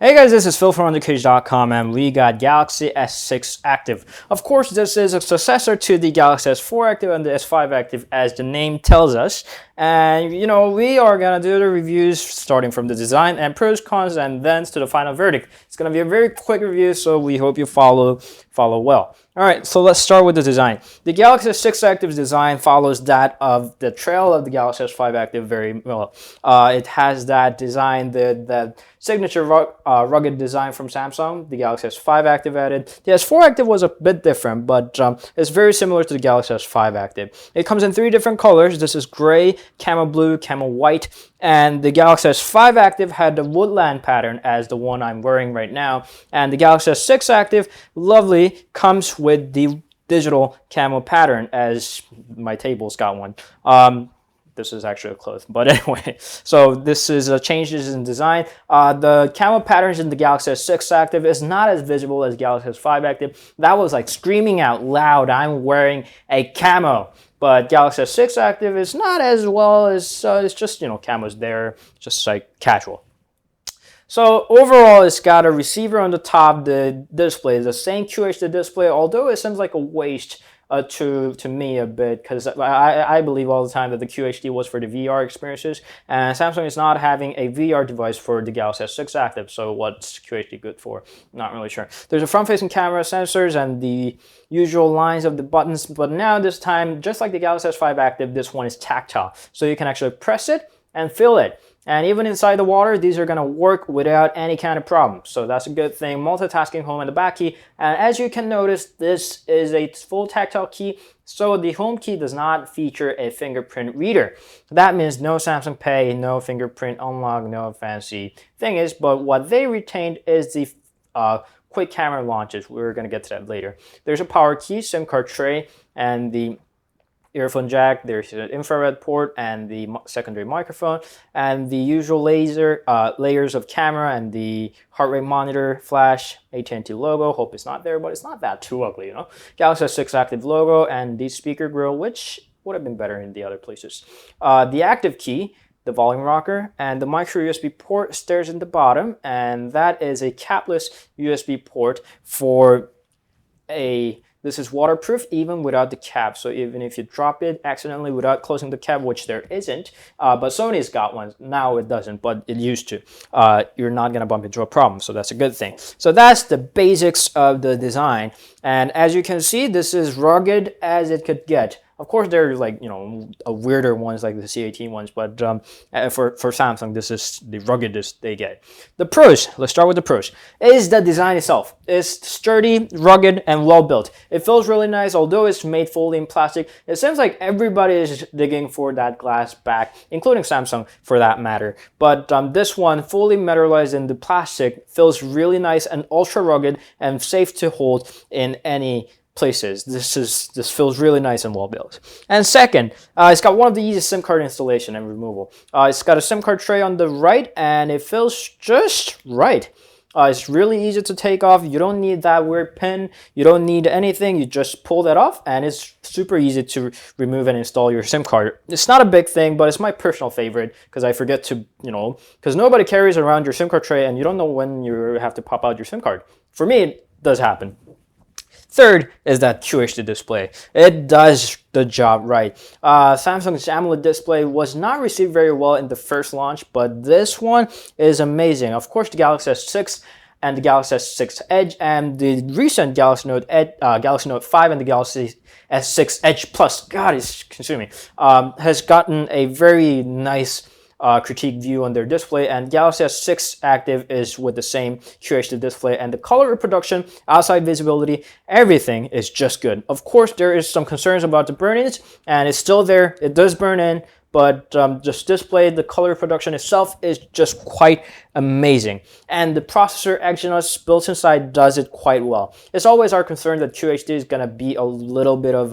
Hey guys, this is Phil from underKG.com and we got Galaxy S6 Active. Of course, this is a successor to the Galaxy S4 Active and the S5 Active as the name tells us. And we are gonna do the reviews starting from the design and pros, cons, and then to the final verdict. It's gonna be a very quick review, so we hope you follow well. Alright, so let's start with the design. The Galaxy S6 Active's design follows that of the trail of the Galaxy S5 Active very well. It has that design, the signature rugged design from Samsung. The Galaxy S5 Active added. The S4 Active was a bit different, but it's very similar to the Galaxy S5 Active. It comes in 3 different colors. This is gray, camel blue, camel white, and the Galaxy S5 Active had the woodland pattern as the one I'm wearing right now, and the Galaxy S6 Active, lovely, comes with the digital camel pattern as my table's got one. This is actually a cloth, but anyway, so this is changes in design. The camel patterns in the Galaxy S6 Active is not as visible as Galaxy S5 Active. That was like screaming out loud, I'm wearing a camo. But Galaxy S6 Active is not as well as, it's just, camo's there, just like casual. So overall, it's got a receiver on the top. The display is the same QHD display, although it seems like a waste to me a bit, because I believe all the time that the QHD was for the VR experiences, and Samsung is not having a VR device for the Galaxy S6 Active, so what's QHD good for? Not really sure. There's a front-facing camera, sensors, and the usual lines of the buttons, but now this time, just like the Galaxy S5 Active, this one is tactile, so you can actually press it and feel it. And even inside the water, these are going to work without any kind of problem. So that's a good thing. Multitasking home and the back key. And as you can notice, this is a full tactile key. So the home key does not feature a fingerprint reader. That means no Samsung Pay, no fingerprint unlock, no fancy thingies. But what they retained is the quick camera launches. We're going to get to that later. There's a power key, SIM card tray, and the earphone jack. There's an infrared port and the secondary microphone, and the usual layers of camera and the heart rate monitor, flash, AT&T logo. Hope it's not there, but it's not that too ugly, Galaxy S6 Active logo and the speaker grill, which would have been better in the other places. The active key, the volume rocker, and the micro USB port stairs in the bottom, and that is a capless USB port for this is waterproof even without the cap, so even if you drop it accidentally without closing the cap, which there isn't, but Sony's got one. Now it doesn't, but it used to. You're not going to bump into a problem, so that's a good thing. So that's the basics of the design, and as you can see, this is rugged as it could get. Of course, there are like, weirder ones like the C18 ones, but for Samsung, this is the ruggedest they get. The pros, let's start with the pros, is the design itself. It's sturdy, rugged, and well built. It feels really nice, although it's made fully in plastic. It seems like everybody is digging for that glass back, including Samsung for that matter. But this one, fully metallized in the plastic, feels really nice and ultra rugged and safe to hold in any places. This feels really nice and well built. And second, it's got one of the easiest SIM card installation and removal. It's got a SIM card tray on the right, and it feels just right. It's really easy to take off. You don't need that weird pin. You don't need anything. You just pull that off, and it's super easy to remove and install your SIM card. It's not a big thing, but it's my personal favorite because I forget to, because nobody carries around your SIM card tray, and you don't know when you have to pop out your SIM card. For me, it does happen. Third is that QHD display. It does the job right. Samsung's AMOLED display was not received very well in the first launch, but this one is amazing. Of course, the Galaxy S6 and the Galaxy S6 Edge and the recent Galaxy Note 5 and the Galaxy S6 Edge Plus, God, it's consuming, has gotten a very nice critique view on their display, and Galaxy S6 Active is with the same QHD display, and the color reproduction, outside visibility, everything is just good. Of course, there is some concerns about the burn-ins, and it's still there. It does burn in, but just display, the color reproduction itself is just quite amazing. And the processor Exynos built inside does it quite well. It's always our concern that QHD is going to be a little bit of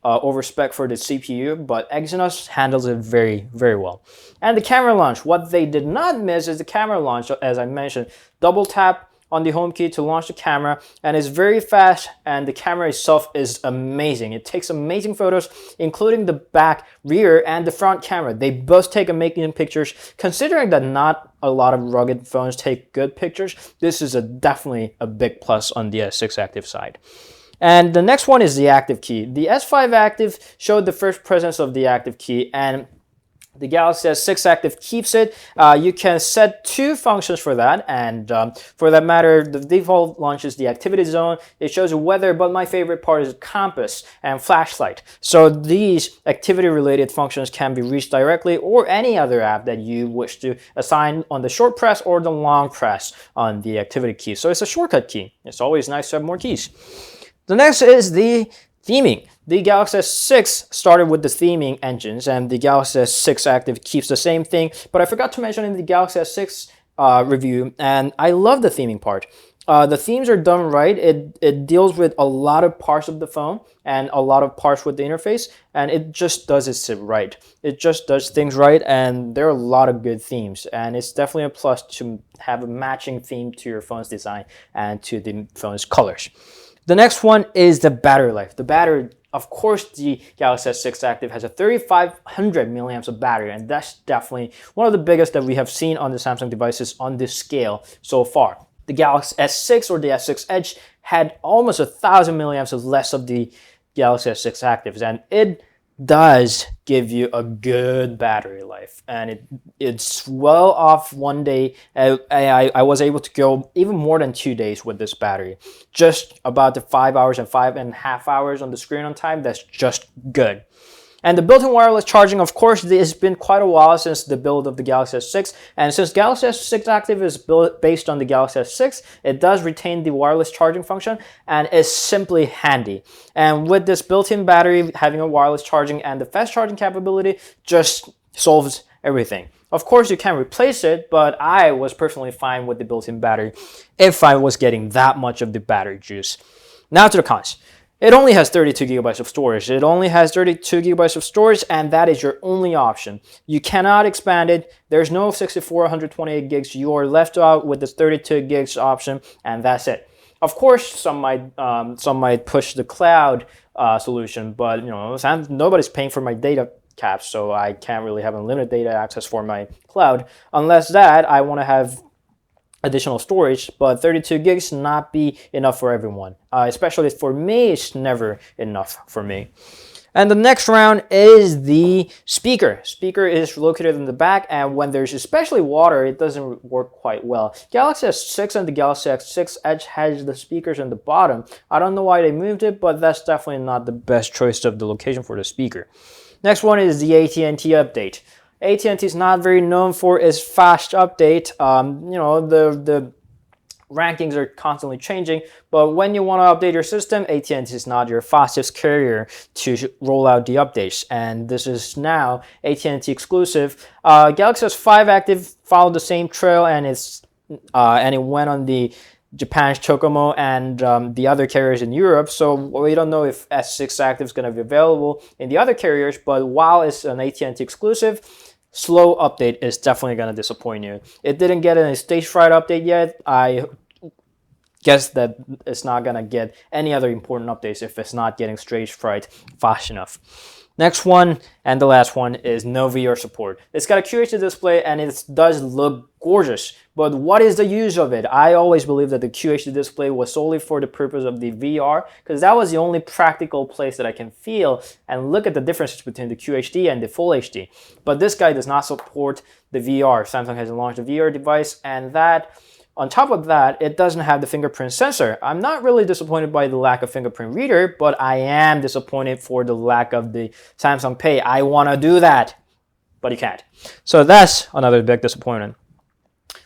overspec for the CPU, but Exynos handles it very, very well. And the camera launch, what they did not miss is the camera launch, as I mentioned. Double tap on the home key to launch the camera, and it's very fast, and the camera itself is amazing. It takes amazing photos, including the back, rear, and the front camera. They both take amazing pictures. Considering that not a lot of rugged phones take good pictures, this is definitely a big plus on the S6 Active side. And the next one is the active key. The S5 Active showed the first presence of the active key, and the Galaxy S6 Active keeps it. You can set two functions for that, and for that matter, the default launches the activity zone. It shows you weather, but my favorite part is compass and flashlight. So these activity-related functions can be reached directly, or any other app that you wish to assign on the short press or the long press on the activity key. So it's a shortcut key. It's always nice to have more keys. The next is the theming. The Galaxy S6 started with the theming engines, and the Galaxy S6 Active keeps the same thing, but I forgot to mention in the Galaxy S6 review, and I love the theming part. The themes are done right. It deals with a lot of parts of the phone and a lot of parts with the interface, and it just does it right. It just does things right, and there are a lot of good themes, and it's definitely a plus to have a matching theme to your phone's design and to the phone's colors. The next one is the battery life. The battery, of course, the Galaxy S6 Active has a 3500 milliamps of battery, and that's definitely one of the biggest that we have seen on the Samsung devices on this scale so far. The Galaxy S6 or the S6 Edge had almost 1000 milliamps of less of the Galaxy S6 Actives, and it does give you a good battery life, and it's well off one day. I was able to go even more than 2 days with this battery. Just about the 5 hours and 5.5 hours on the screen on time, that's just good. And the built-in wireless charging, of course, it's been quite a while since the build of the Galaxy S6, and since Galaxy S6 Active is built based on the Galaxy S6, it does retain the wireless charging function, and is simply handy. And with this built-in battery, having a wireless charging and the fast charging capability just solves everything. Of course, you can replace it, but I was personally fine with the built-in battery if I was getting that much of the battery juice. Now to the cons. It only has 32 gigabytes of storage. It only has 32 gigabytes of storage, and that is your only option. You cannot expand it. There's no 64 128 gigs. You are left out with this 32 gigs option, and that's it. Of course, some might push the cloud solution, but nobody's paying for my data caps, so I can't really have unlimited data access for my cloud. Unless that, I want to have additional storage, but 32 gigs not be enough for everyone. Especially for me, it's never enough for me. And the next round is the speaker. Speaker is located in the back, and when there's especially water, it doesn't work quite well. Galaxy S6 and the Galaxy S6 Edge has the speakers in the bottom. I don't know why they moved it, but that's definitely not the best choice of the location for the speaker. Next one is the AT&T update. AT&T is not very known for its fast update. The rankings are constantly changing, but when you want to update your system, AT&T is not your fastest carrier to roll out the updates, and this is now AT&T exclusive. Galaxy S5 Active followed the same trail, and it went on the Japan's Chocomo and the other carriers in Europe, so we don't know if S6 Active is going to be available in the other carriers, but while it's an AT&T exclusive, slow update is definitely going to disappoint you. It didn't get a stage fright update yet. I guess that it's not going to get any other important updates if it's not getting stage fright fast enough. Next one, and the last one, is no VR support. It's got a QHD display, and it does look gorgeous, but what is the use of it? I always believed that the QHD display was solely for the purpose of the VR, because that was the only practical place that I can feel and look at the differences between the QHD and the Full HD. But this guy does not support the VR. Samsung hasn't launched a VR device, and that, on top of that, it doesn't have the fingerprint sensor. I'm not really disappointed by the lack of fingerprint reader, but I am disappointed for the lack of the Samsung Pay. I want to do that, but you can't. So that's another big disappointment.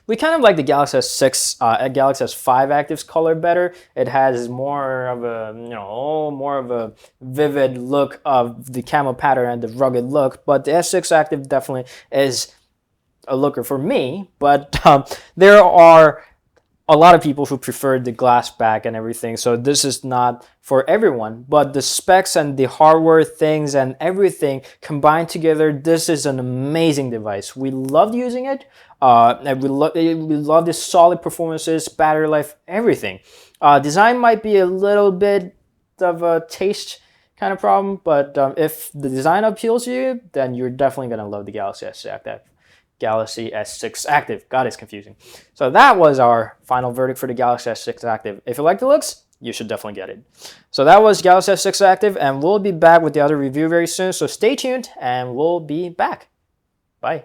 We kind of like the Galaxy S6, Galaxy S5 Active's color better. It has more of a vivid look of the camo pattern and the rugged look, but the S6 Active definitely is a looker for me. But there are a lot of people who prefer the glass back and everything. So this is not for everyone, but the specs and the hardware things and everything combined together, this is an amazing device. We loved using it. And we love the solid performances, battery life, everything. Design might be a little bit of a taste kind of problem, but if the design appeals to you, then you're definitely gonna love the Galaxy S6 Active. Galaxy S6 Active. God, it's confusing. So that was our final verdict for the Galaxy S6 Active. If you like the looks, you should definitely get it. So that was Galaxy S6 Active, and we'll be back with the other review very soon. So stay tuned, and we'll be back. Bye.